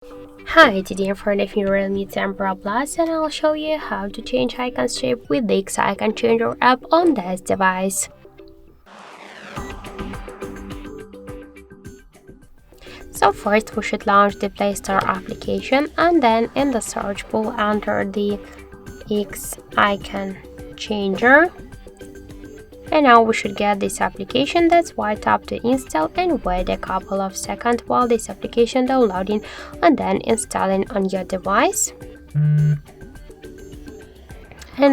Hi, today I'm for the REALME 10 Pro Plus and I'll show you how to change icon shape with the Icon Changer app on this device. So first we should launch the Play Store application and then in the search bar enter the Icon Changer. And now we should get this application. That's why tap to install and wait a couple of seconds while this application downloading and then installing on your device. And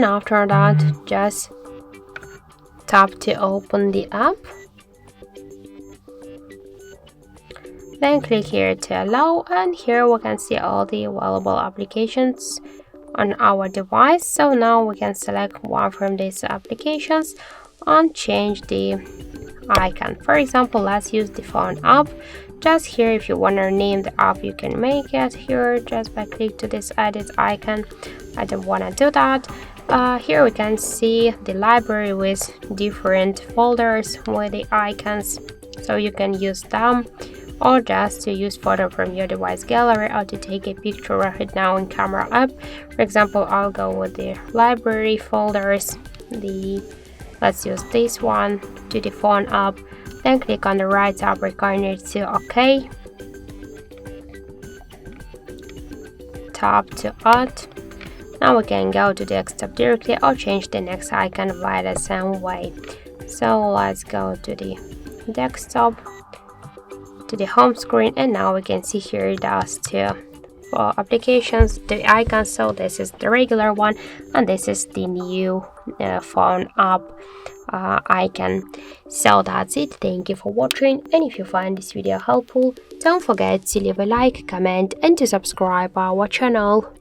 after that just tap to open the app. Then click here to allow, and here we can see all the available applications on our device. So now we can select one from these applications and change the icon. For example, let's use the phone app. Just here, if you want to name the app, you can make it here just by click to this edit icon. I don't want to do that. Here we can see the library with different folders with the icons, so you can use them, or just to use photo from your device gallery, or to take a picture right now in camera app. For example, I'll go with the library folders. Let's use this one to the phone app. Then click on the right upper corner to OK. Tap to add. Now we can go to desktop directly or change the next icon via the same way. So let's go to the desktop, to the home screen, and now we can see here it does two applications, the icons. So this is the regular one and this is the new phone app icon. So that's it. Thank you for watching, and if you find this video helpful, don't forget to leave a like, comment and to subscribe our channel.